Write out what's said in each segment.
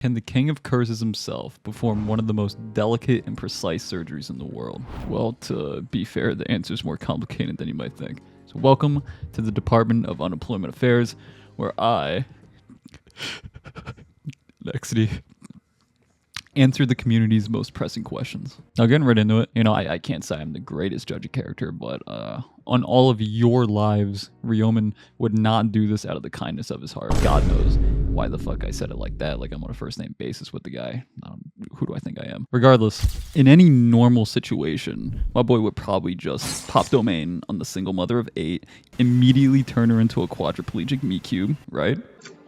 Can the king of curses himself perform one of the most delicate and precise surgeries in the world? Well, to be fair, the answer is more complicated than you might think. So welcome to the Department of Unemployment Affairs, where I, Lexity, answer the community's most pressing questions. Now, getting right into it, I can't say I'm the greatest judge of character, but on all of your lives, Ryomen would not do this out of the kindness of his heart. God knows why the fuck I said it like that, like I'm on a first-name basis with the guy. Who do I think I am? Regardless, in any normal situation, my boy would probably just pop domain on the single mother of 8, immediately turn her into a quadriplegic meat cube, right?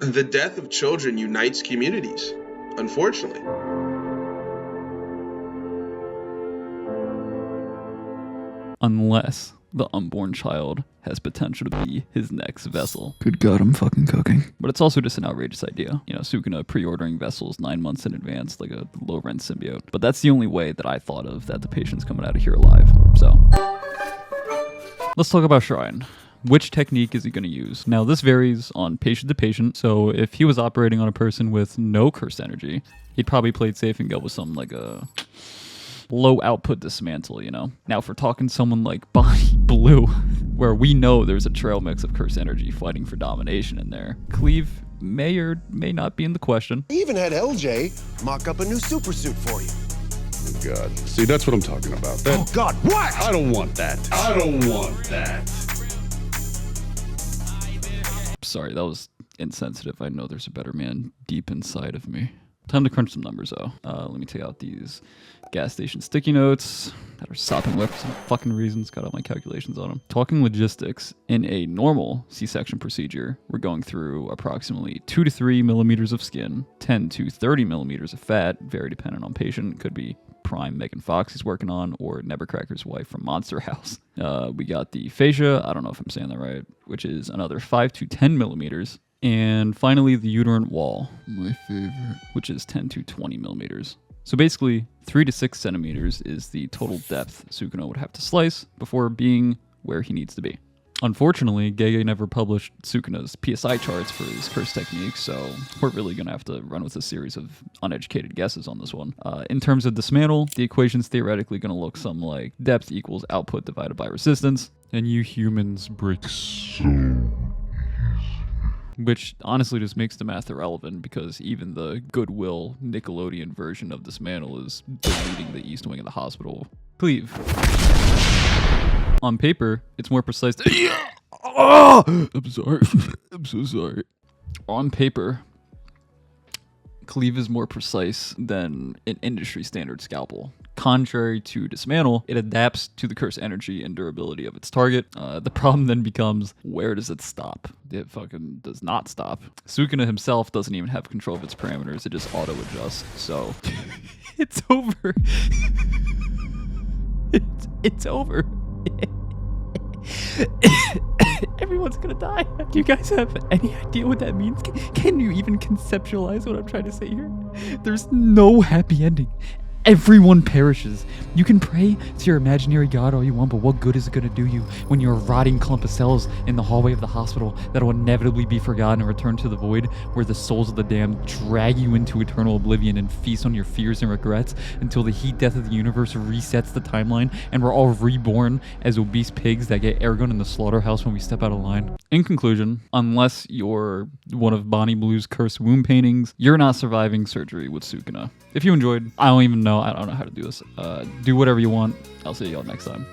The death of children unites communities, unfortunately. Unless the unborn child has potential to be his next vessel. Good God, I'm fucking cooking. But it's also just an outrageous idea. Sukuna pre-ordering vessels 9 months in advance like a low-rent symbiote. But that's the only way that I thought of that the patient's coming out of here alive. So, let's talk about Shrine. Which technique is he going to use? Now, this varies on patient to patient. So if he was operating on a person with no cursed energy, he'd probably play it safe and go with something like a low output dismantle, Now, if we're talking someone like Bonnie Blue, where we know there's a trail mix of cursed energy fighting for domination in there, Cleave may or may not be in the question. I even had LJ mock up a new super suit for you. Oh God. See, that's what I'm talking about. Oh God, what? I don't want that. I don't want that. Sorry, that was insensitive. I know there's a better man deep inside of me. Time to crunch some numbers, though. Let me take out these gas station sticky notes that are sopping wet for some fucking reasons. Got all my calculations on them. Talking logistics, in a normal C-section procedure, we're going through approximately 2 to 3 millimeters of skin, 10 to 30 millimeters of fat, very dependent on patient. Could be prime Megan Fox he's working on, or Nevercracker's wife from Monster House. We got the fascia, I don't know if I'm saying that right, which is another 5 to 10 millimeters. And finally, the uterine wall, my favorite, which is 10 to 20 millimeters. So basically, 3 to 6 centimeters is the total depth Sukuna would have to slice before being where he needs to be. Unfortunately, Gege never published Sukuna's PSI charts for his curse technique, so we're really going to have to run with a series of uneducated guesses on this one. In terms of dismantle, the equation's theoretically going to look something like depth equals output divided by resistance, and you humans break so... Which honestly just makes the math irrelevant, because even the Goodwill Nickelodeon version of Dismantle is deleting the east wing of the hospital. Cleave. On paper, it's more precise. I'm sorry. I'm so sorry. On paper, Cleave is more precise than an industry standard scalpel. Contrary to Dismantle, it adapts to the curse energy and durability of its target. The problem then becomes, where does it stop? It fucking does not stop. Sukuna himself doesn't even have control of its parameters. It just auto-adjusts. So, it's over. It's over. Everyone's gonna die. Do you guys have any idea what that means? Can you even conceptualize what I'm trying to say here? There's no happy ending. Everyone perishes. You can pray to your imaginary god all you want, but what good is it going to do you when you're a rotting clump of cells in the hallway of the hospital that will inevitably be forgotten and return to the void, where the souls of the damned drag you into eternal oblivion and feast on your fears and regrets until the heat death of the universe resets the timeline and we're all reborn as obese pigs that get airgunned in the slaughterhouse when we step out of line? In conclusion, unless you're one of Bonnie Blue's cursed womb paintings, you're not surviving surgery with Sukuna. If you enjoyed, I don't know how to do this. Do whatever you want. I'll see y'all next time.